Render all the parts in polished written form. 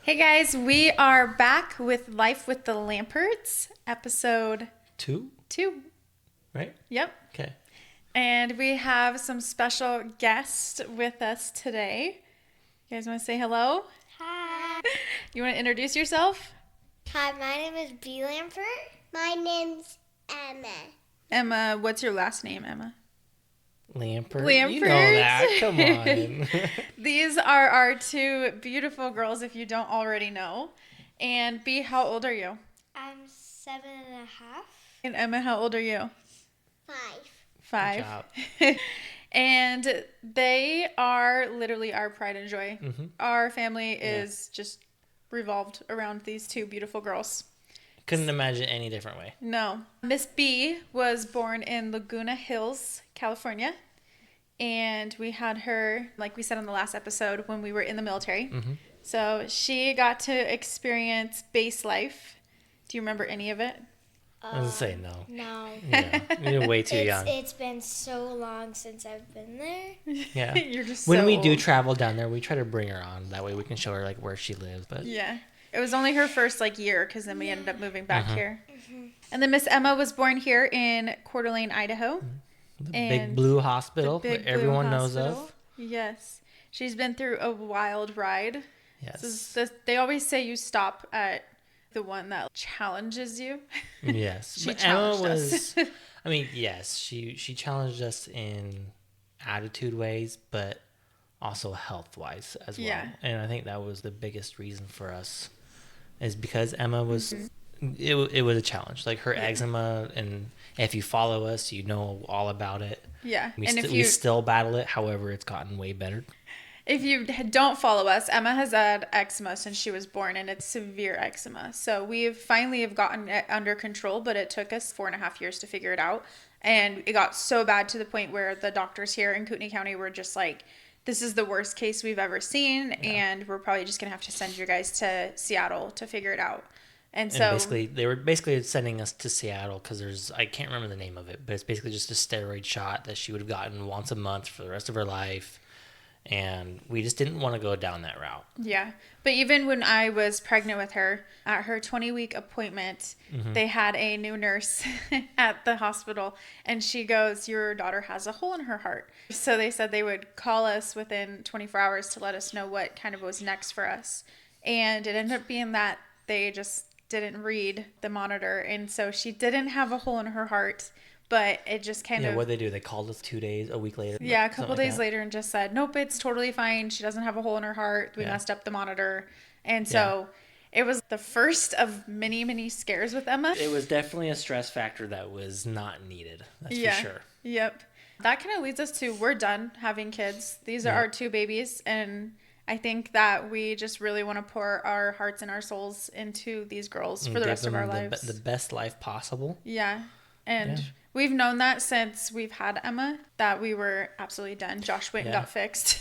Hey guys, we are back with Life with the Lamperts, episode 2, right? Yep. Okay. And we have some special guests with us today. You guys want to say hello? Hi. You want to introduce yourself? Hi, my name is B. Lampert. My name's Emma. Emma, what's your last name, Emma? Lampert. Lampert. You know that. Come on. These are our two beautiful girls, if you don't already know. And B, how old are you? I'm 7.5. And Emma, how old are you? 5. 5. Good job. And they are literally our pride and joy. Mm-hmm. Our family is just revolved around these two beautiful girls. Couldn't imagine any different way. No. Miss B was born in Laguna Hills, California. And we had her, like we said on the last episode, when we were in the military. Mm-hmm. So she got to experience base life. Do you remember any of it? I was going to say no. No. Yeah. You're way too young. It's been so long since I've been there. Yeah. You're just When so we do old. travel down there, we try to bring her on. That way we can show her like where she lives. But Yeah. It was only her first year because then we ended up moving back here. Mm-hmm. And then Miss Emma was born here in Coeur d'Alene, Idaho. the And Big Blue Hospital The Big that Blue everyone knows Hospital. of. Yes. She's been through a wild ride. Yes. They always say you stop at the one that challenges you. Yes. She But Emma challenged us. I mean, yes, she challenged us in attitude ways, but also health wise as well. Yeah. And I think that was the biggest reason for us, is because Emma was Mm-hmm. it was a challenge. Like her eczema, and if you follow us, you know all about it. Yeah. We, And we still battle it. However, it's gotten way better. if you don't follow us, Emma has had eczema since she was born, and it's severe eczema. So we finally have gotten it under control, but it took us 4.5 years to figure it out. And it got so bad to the point where the doctors here in Kootenai County were just like, this is the worst case we've ever seen, and we're probably just going to have to send you guys to Seattle to figure it out. And so basically, they were basically sending us to Seattle because I can't remember the name of it, but it's basically just a steroid shot that she would have gotten once a month for the rest of her life. And we just didn't want to go down that route. Yeah. But even when I was pregnant with her, at her 20-week appointment, they had a new nurse at the hospital. And she goes, your daughter has a hole in her heart. So they said they would call us within 24 hours to let us know what kind of was next for us. And it ended up being that they just didn't read the monitor. And so she didn't have a hole in her heart. But it just kind of... Yeah, what they do, they called us a week later. Yeah, a couple days later and just said, nope, it's totally fine. She doesn't have a hole in her heart. We messed up the monitor. And so it was the first of many, many scares with Emma. It was definitely a stress factor that was not needed. That's for sure. Yep. That kind of leads us to, we're done having kids. These are our two babies. And I think that we just really want to pour our hearts and our souls into these girls for the rest of our lives. The best life possible. Yeah. And we've known that since we've had Emma, that we were absolutely done. Josh went and got fixed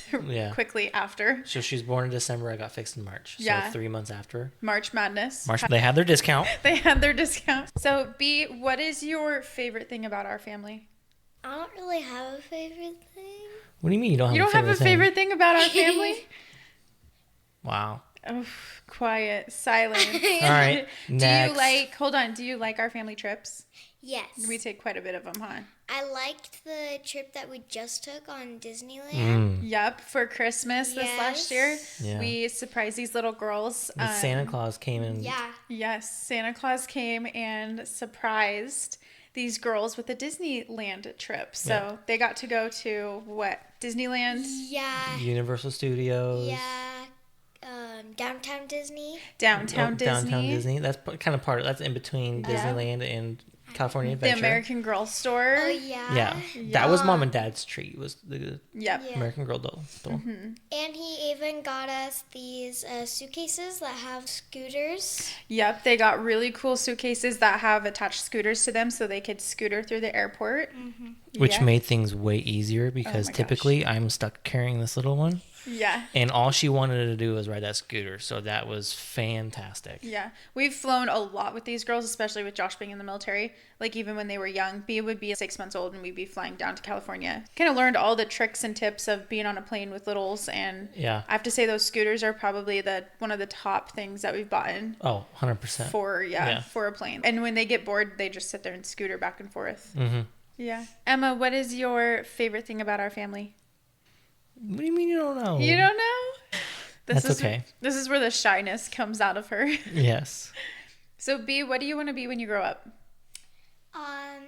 quickly after. So she was born in December. I got fixed in March. So 3 months after. March Madness. They had their discount. They had their discount. So, B, what is your favorite thing about our family? I don't really have a favorite thing. What do you mean you don't have You don't have a favorite thing about our family? Wow. Oh, quiet, silence. All right. Next. Do you like our family trips? Yes. We take quite a bit of them, huh? I liked the trip that we just took on Disneyland. Yep, for Christmas this last year, Yeah. we surprised these little girls. Santa Claus came in. Yeah. Yes, Santa Claus came and surprised these girls with a Disneyland trip. So they got to go to, Disneyland? Yeah. Universal Studios. Yeah. Downtown Disney. Downtown Disney. That's kind of that's in between Disneyland and California Adventure. The American Girl store. Oh, yeah. Yeah. That was Mom and Dad's treat, was the Yep. American Girl doll. And he even got us these suitcases that have scooters. Yep, they got really cool suitcases that have attached scooters to them so they could scooter through the airport. Which made things way easier because my gosh. typically I'm stuck carrying this little one. Yeah. And all she wanted to do was ride that scooter. So that was fantastic. Yeah. We've flown a lot with these girls, especially with Josh being in the military. Like, even when they were young, B would be 6 months old and we'd be flying down to California. Kind of learned all the tricks and tips of being on a plane with littles. And Yeah. I have to say, those scooters are probably one of the top things that we've bought Oh, 100%. For a plane. And when they get bored, they just sit there and scooter back and forth. Mm-hmm. Yeah. Emma, what is your favorite thing about our family? What do you mean you don't know? You don't know? That's okay. This is where the shyness comes out of her. Yes. So, B, what do you want to be when you grow up? I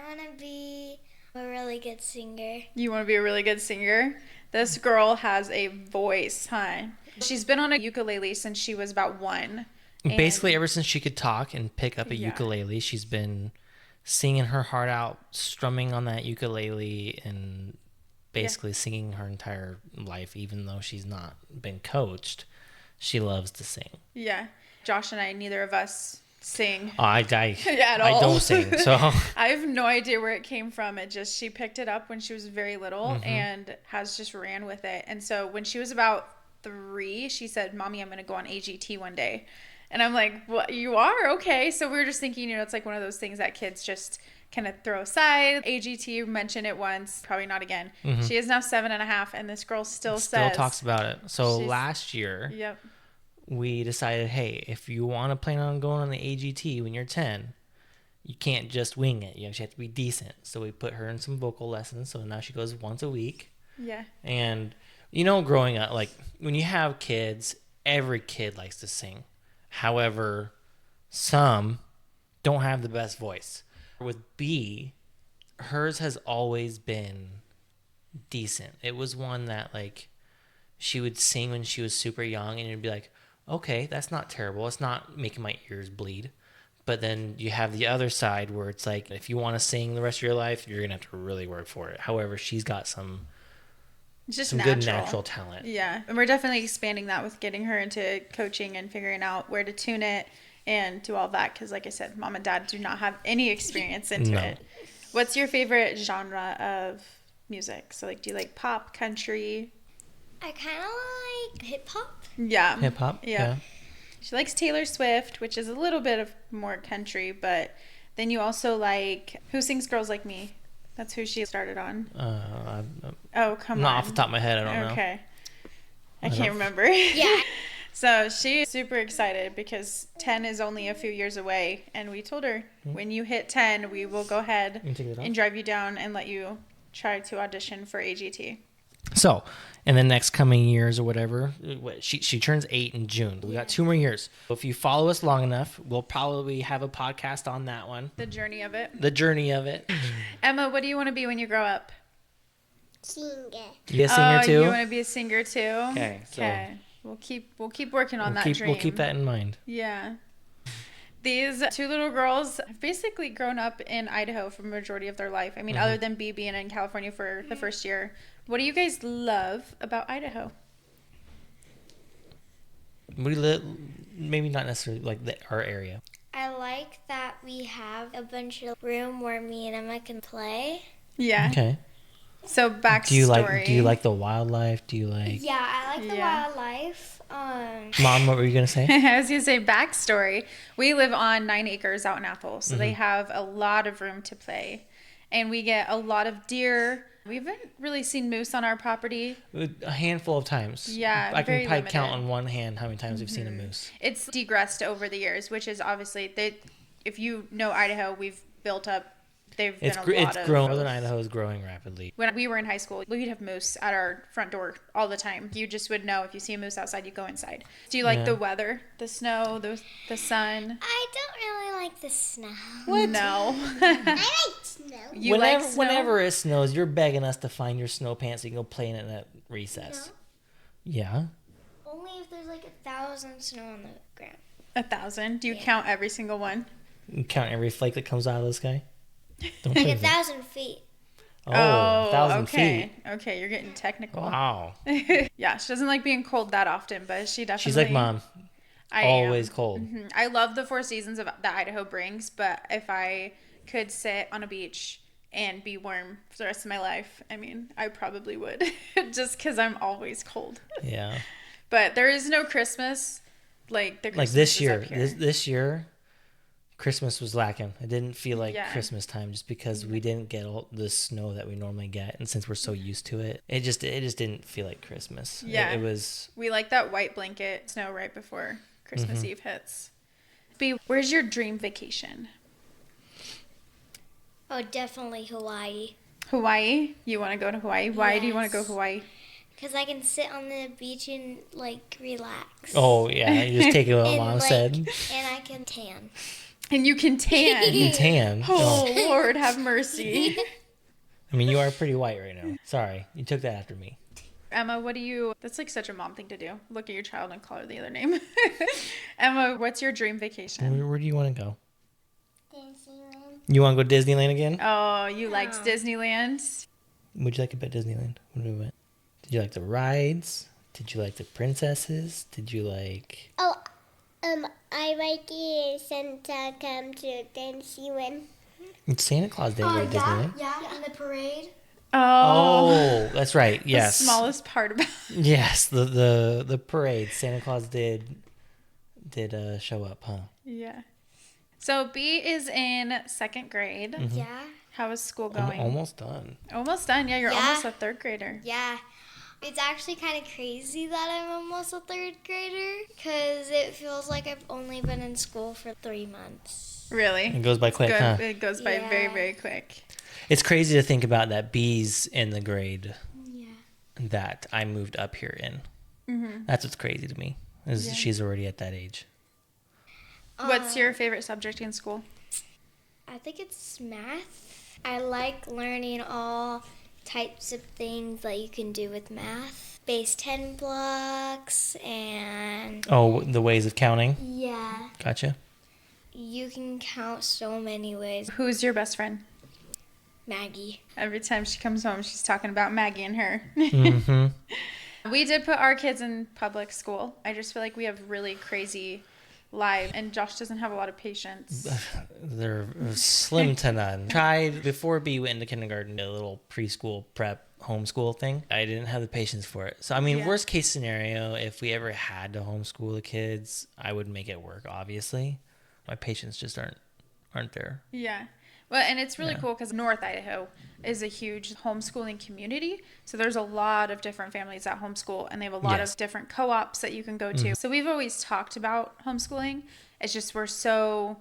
want to be a really good singer. You want to be a really good singer? This girl has a voice, huh? She's been on a ukulele since she was about 1. Basically, ever since she could talk and pick up a ukulele, she's been singing her heart out, strumming on that ukulele, and basically singing her entire life. Even though she's not been coached, she loves to sing. Yeah. Josh and I, neither of us sing at all. I don't sing, so I have no idea where it came from. She picked it up when she was very little and has just ran with it. And so when she was about 3, she said, "Mommy, I'm going to go on AGT one day." And I'm like, "What? You are? Okay." So we were just thinking, it's like one of those things that kids just kind of throw aside. AGT, mention it once, probably not again. She is now 7.5, and this girl still talks about it. So last year, we decided, hey, if you want to plan on going on the AGT when you're 10, you can't just wing it. You actually have to be decent. So we put her in some vocal lessons. So now she goes once a week. Yeah. And, growing up, like, when you have kids, every kid likes to sing. However, some don't have the best voice. With B, hers has always been decent. It was one that, like, she would sing when she was super young, and you'd be like, okay, that's not terrible. It's not making my ears bleed. But then you have the other side where it's like, if you want to sing the rest of your life, you're going to have to really work for it. However, she's got some good natural talent. Yeah. And we're definitely expanding that with getting her into coaching and figuring out where to tune it and do all that. Because like I said, Mom and Dad do not have any experience into it. What's your favorite genre of music? So, like, do you like pop, country? I kind of like hip-hop. Yeah. Hip-hop? Yeah. She likes Taylor Swift, which is a little bit of more country, but then you also like, who sings Girls Like Me? That's who she started on. Come on. Not off the top of my head, I don't know. Okay. I can't remember. Yeah. So she's super excited because 10 is only a few years away, and we told her, when you hit 10, we will go ahead and drive you down and let you try to audition for AGT. So, in the next coming years or whatever, she turns 8 in June. We got 2 more years. If you follow us long enough, we'll probably have a podcast on that one. The journey of it. Emma, what do you want to be when you grow up? Singer. You be a singer too? You want to be a singer too? Okay. Okay. We'll keep working on that dream. We'll keep that in mind. Yeah. These 2 little girls have basically grown up in Idaho for the majority of their life. I mean, other than B being in California for the first year. What do you guys love about Idaho? Maybe not necessarily like our area. I like that we have a bunch of room where me and Emma can play. Yeah. Okay. So backstory. Do you like the wildlife? Do you like? Yeah, I like the wildlife. Mom, what were you gonna say? I was gonna say backstory. We live on 9 acres out in Athol, so they have a lot of room to play, and we get a lot of deer. We haven't really seen moose on our property. A handful of times. Yeah, I can probably limited. count on one hand how many times we've seen a moose. It's degressed over the years, which is obviously if you know Idaho, we've built up. It's grown. Northern Idaho is growing rapidly. When we were in high school, we'd have moose at our front door all the time. You just would know if you see a moose outside, you go inside. Do you like the weather, the snow, the sun? I don't really like the snow. What? No. I like snow. Whenever it snows, you're begging us to find your snow pants so you can go play in it at recess. No. Yeah. Only if there's like 1,000 snow on the ground. 1,000? Do you count every single one? You count every flake that comes out of the sky? Like 1,000 feet. Oh, 1,000 feet. Okay, you're getting technical. Wow. Yeah, she doesn't like being cold that often, but she definitely... She's like Mom. Always cold. Mm-hmm. I love the 4 seasons that Idaho brings, but if I could sit on a beach and be warm for the rest of my life. I mean, I probably would just because I'm always cold. Yeah. But there is no Christmas like the Christmas This is year. up here. This year, Christmas was lacking. It didn't feel like Yeah. Christmas time just because we didn't get all the snow that we normally get, and since we're so used to it, it just didn't feel like Christmas. Yeah. It was. We like that white blanket snow right before Christmas Eve hits. B, where's your dream vacation? Oh, definitely Hawaii. Hawaii? You want to go to Hawaii? Why do you want to go Yes. Hawaii? Because I can sit on the beach and, like, relax. Oh yeah, you just take it what and, Mom like, said. And I can tan. And you can tan. You tan. Oh, Lord, have mercy. I mean, you are pretty white right now. Sorry, you took that after me. Emma, that's like such a mom thing to do. Look at your child and call her the other name. Emma, what's your dream vacation? Where do you want to go? Disneyland. You want to go to Disneyland again? Oh, you liked Disneyland? What'd you like about Disneyland when we went? Did you like the rides? Did you like the princesses? Did you like... Oh, I like it Santa come to Disneyland. Santa Claus did go to Disneyland. Yeah, and the parade. Oh, that's right. Yes. The smallest part about Yes, the parade. Santa Claus did show up, huh? Yeah. So B is in second grade. Mm-hmm. Yeah. How is school I'm going? almost done. Almost done. Yeah, you're Yeah. almost a third grader. Yeah. It's actually kind of crazy that I'm almost a third grader because it feels like I've only been in school for 3 months. Really? It goes by quick, Good. huh? It goes by Yeah. very, very quick. It's crazy to think about that B's in the grade Yeah. that I moved up here in. Mm-hmm. That's what's crazy to me, is Yeah. she's already at that age. What's your favorite subject in school? I think it's math. I like learning all types of things that you can do with math. Base 10 blocks and Oh, the ways of counting? yeah, Gotcha. you can count so many ways. Who's your best friend? Maggie. Every time she comes home, she's talking about Maggie and her. Mm-hmm. We did put our kids in public school. I just feel like we have really crazy lives, and Josh doesn't have a lot of patience. They're slim to none. Tried before B went into kindergarten, a little preschool prep homeschool thing. I didn't have the patience for it. So I mean, Yeah. worst case scenario, if we ever had to homeschool the kids, I would make it work. Obviously, my patience just aren't there. Yeah. Well, and it's really Yeah. cool because North Idaho is a huge homeschooling community. So there's a lot of different families that homeschool, and they have a lot Yes. of different co-ops that you can go to. So we've always talked about homeschooling. It's just we're so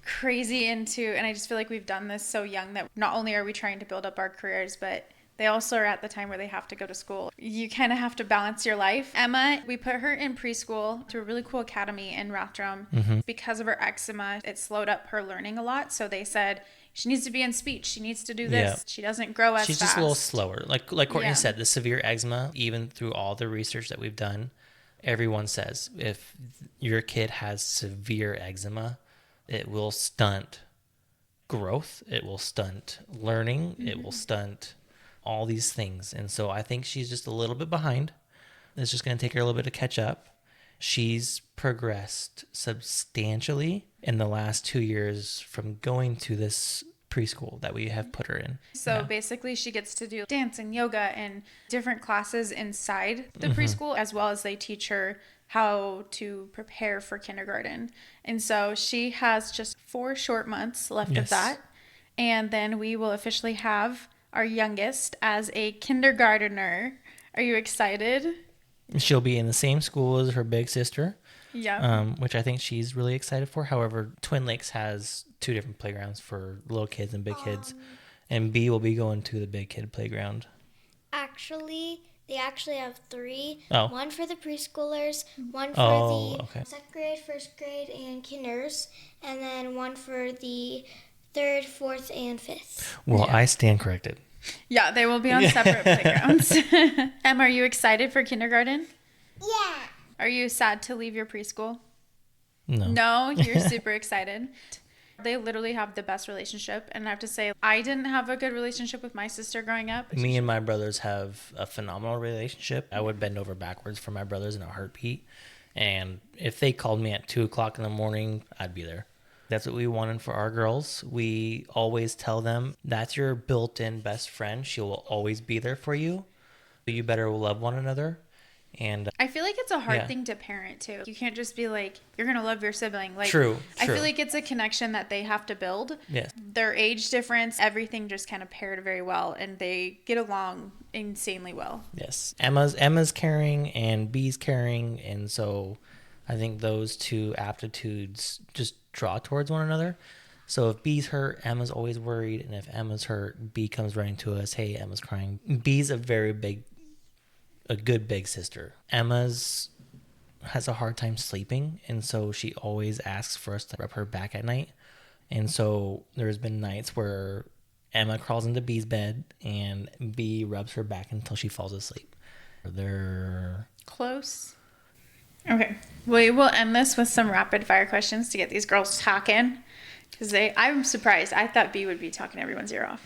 crazy into, and I just feel like we've done this so young that not only are we trying to build up our careers, but they also are at the time where they have to go to school. You kind of have to balance your life. Emma, we put her in preschool to a really cool academy in Rathdrum. Because of her eczema, it slowed up her learning a lot. So they said she needs to be in speech. She needs to do this. Yeah. She doesn't grow as She's fast. just a little slower. Like Courtney Yeah. said, the severe eczema, even through all the research that we've done, everyone says if your kid has severe eczema, it will stunt growth. It will stunt learning. It will stunt all these things. And so I think she's just a little bit behind. It's just going to take her a little bit to catch up. She's progressed substantially in the last 2 years from going to this preschool that we have put her in. So Yeah. basically, she gets to do dance and yoga and different classes inside the preschool, as well as they teach her how to prepare for kindergarten. And so she has just 4 short months left of Yes. that. And then we will officially have our youngest as a kindergartner. Are you excited? She'll be in the same school as her big sister, Yeah. which I think she's really excited for. However, Twin Lakes has 2 different playgrounds for little kids and big kids. And B will be going to the big kid playground. Actually, they actually have 3. Oh. One for the preschoolers, one for Oh, the okay. second grade, first grade, and kinders, and then one for the 3rd, 4th, and 5th. Well, Yeah. I stand corrected. Yeah, they will be on separate playgrounds. Em, are you excited for kindergarten? Yeah. Are you sad to leave your preschool? No. No, you're super excited. They literally have the best relationship. And I have to say, I didn't have a good relationship with my sister growing up. Me and my brothers have a phenomenal relationship. I would bend over backwards for my brothers in a heartbeat. And if they called me at 2 o'clock in the morning, I'd be there. That's what we wanted for our girls. We always tell them that's your built-in best friend. She will always be there for you. You better love one another. And I feel like it's a hard thing to parent too. You can't just be like, you're going to love your sibling. Like, true. I feel like it's a connection that they have to build. Yes. Their age difference, everything just kind of paired very well, and they get along insanely well. Yes. Emma's caring and B's caring, and so I think those two aptitudes just draw towards one another. So if B's hurt, Emma's always worried, and if Emma's hurt, B comes running to us, hey, Emma's crying. B's a good big sister. Emma's has a hard time sleeping, and so she always asks for us to rub her back at night. And so there's been nights where Emma crawls into B's bed and B rubs her back until she falls asleep. They're close. Okay, we will end this with some rapid fire questions to get these girls talking, because I'm surprised. I thought B would be talking everyone's ear off.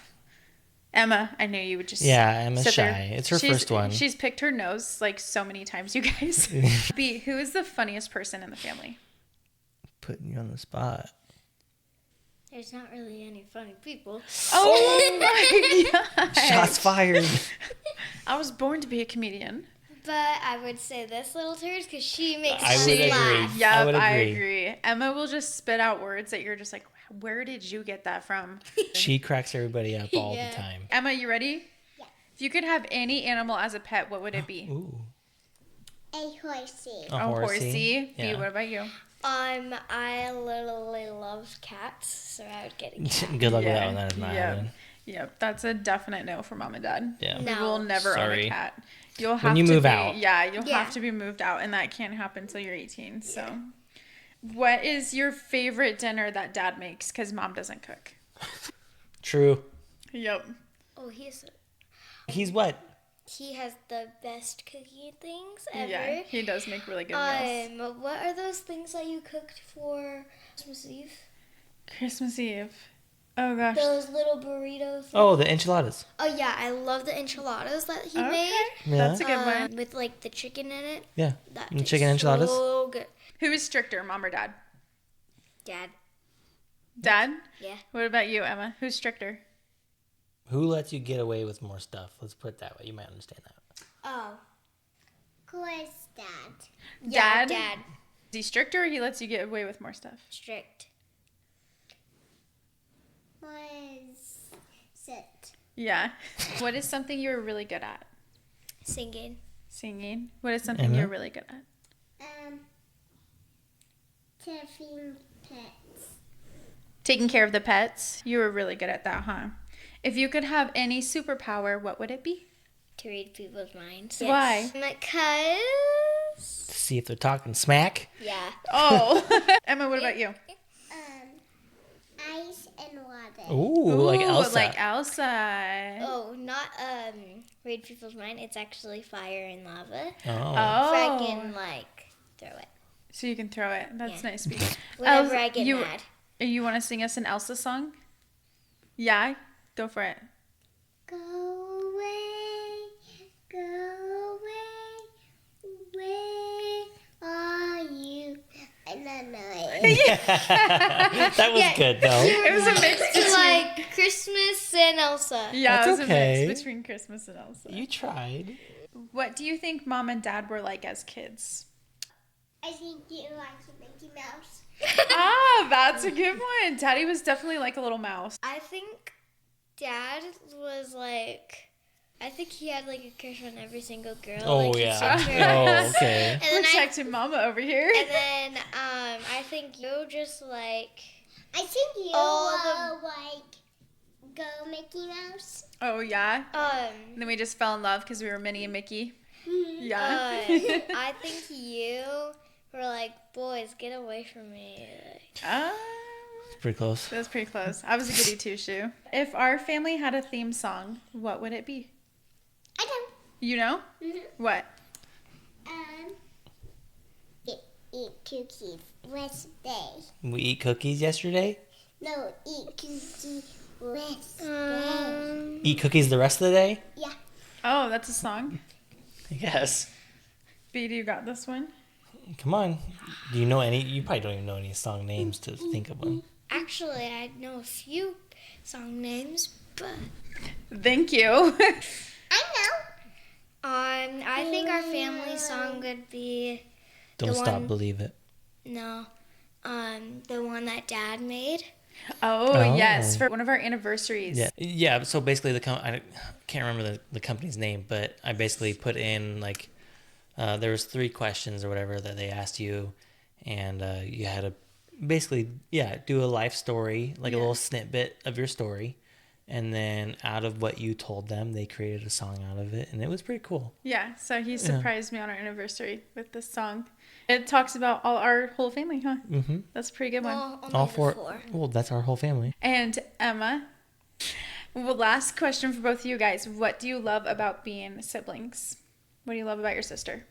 Emma, I knew you would just Emma's sit shy. there. It's her first one. She's picked her nose like so many times, you guys. B, who is the funniest person in the family? Putting you on the spot. There's not really any funny people. Oh my god! Shots fired. I was born to be a comedian. But I would say this little turd because she makes I us would agree. laugh. Yep, I I would agree. Emma will just spit out words that you're just like, where did you get that from? She cracks everybody up all the time. Emma, you ready? Yeah. If you could have any animal as a pet, what would it be? Ooh. A horsey. A horsey. B, Yeah. what about you? I literally love cats, so I would get a cat. Good luck with that one. That is not Yep. happening. Yep, that's a definite no for mom and dad. Yeah. No. We will never own Sorry. a cat. You'll have When you to move be, out. Yeah, you'll Yeah. have to be moved out, and that can't happen until you're 18. So, what is your favorite dinner that dad makes? Because mom doesn't cook. True. Yep. Oh, He's what? he has the best cooking things ever. Yeah, he does make really good meals. What are those things that you cooked for Christmas Eve? Christmas Eve. Oh gosh. Those little burritos. Oh, the enchiladas. Oh yeah, I love the enchiladas that he Okay. made. Yeah. That's a good one. With like the chicken in it. Yeah. That And tastes chicken enchiladas? so good. Who is stricter, mom or dad? Dad. Dad? Yeah. What about you, Emma? Who's stricter? Who lets you get away with more stuff? Let's put it that way. You might understand that. Oh. Of course, Dad. Dad? Dad. Is he stricter or he lets you get away with more stuff? Strict. Was sit. Yeah. What is something you're really good at? Singing. Singing. What is something Emma? you're really good at? Taking pets. Taking care of the pets. You were really good at that, huh? If you could have any superpower, what would it be? To read people's minds. Why? Because. See if they're talking smack. Yeah. Oh. Emma, what about you? Ice and water. Ooh, like Elsa. Like Elsa. Oh, not read people's mind. It's actually fire and lava. Oh. Oh. So I can like throw it So you can throw it. That's Yeah. nice. Speak. whenever I get mad. You want to sing us an Elsa song? Yeah? Go for it. Go away, go away, where are you? I don't know it. That was good, though. It was a mix It's between... like Christmas and Elsa. Yeah, That's it was okay. a mix between Christmas and Elsa. You tried. What do you think mom and dad were like as kids? I think you like Mickey Mouse. That's a good one. Daddy was definitely like a little mouse. I think Dad was like, I think he had like a crush on every single girl. Oh, like, his yeah. sister. Oh, okay. And then Protecting mama over here. And then I think you just like. I think you all like go Mickey Mouse. Oh, yeah? the And then we just fell in love because we were Minnie and Mickey. Mm-hmm. Yeah. I think you were like, boys, get away from me. Like, Pretty close. That was pretty close. I was a goody two-shoe. If our family had a theme song, what would it be? I know. You know? What? Eat cookies Wednesday. We eat cookies yesterday. No, eat cookies Wednesday. Eat cookies the rest of the day. Yeah. Oh, that's a song. I guess. B, do you got this one? Come on. Do you know any? You probably don't even know any song names to think of one. Actually, I know a few song names, but Thank you. I know. I think our family song would be Don't the stop, one- believe it. the one that Dad made. Oh, Oh. yes, for one of our anniversaries. Yeah. So basically, I can't remember the company's name, but I basically put in like there was 3 questions or whatever that they asked you, and you had to basically do a life story, like a little snippet of your story, and then out of what you told them, they created a song out of it, and it was pretty cool. Yeah, so he surprised me on our anniversary with this song. It talks about our whole family, huh? Mm-hmm. That's a pretty good one. Well, only All the 4. 4. Well, that's our whole family. And Emma, well, last question for both of you guys. What do you love about being siblings? What do you love about your sister?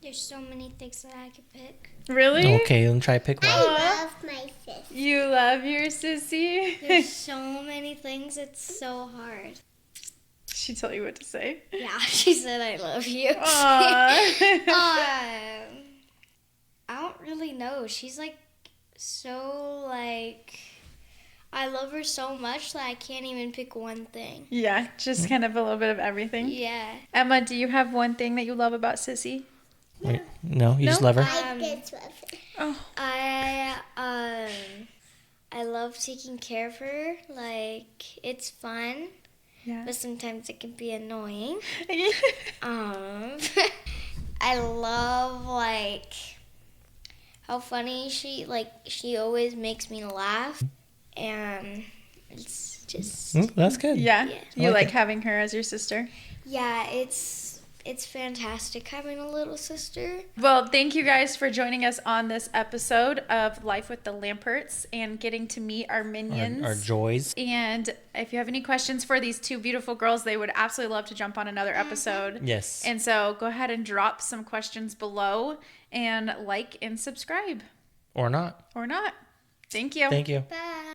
There's so many things that I could pick. Really? Okay, let me try to pick one. I love my sister. You love your sissy? There's so many things. It's so hard. She tell you what to say? Yeah, she said I love you. Aww. I don't really know. She's like so like I love her so much that I can't even pick one thing. Yeah, just kind of a little bit of everything. Yeah. Emma, do you have one thing that you love about Sissy? Wait, no, you just No? love her? I just love her. Oh, I love taking care of her. Like it's fun, yeah. but sometimes it can be annoying. I love like how funny she always makes me laugh, and it's just That's good. Yeah, Yeah. you I like like it. having her as your sister? yeah, it's fantastic having a little sister. Well, thank you guys for joining us on this episode of Life with the Lamperts and getting to meet our minions. Our joys. And if you have any questions for these 2 beautiful girls, they would absolutely love to jump on another episode. Yes. And so go ahead and drop some questions below and like and subscribe Or not. or not. Thank you. Thank you. Bye.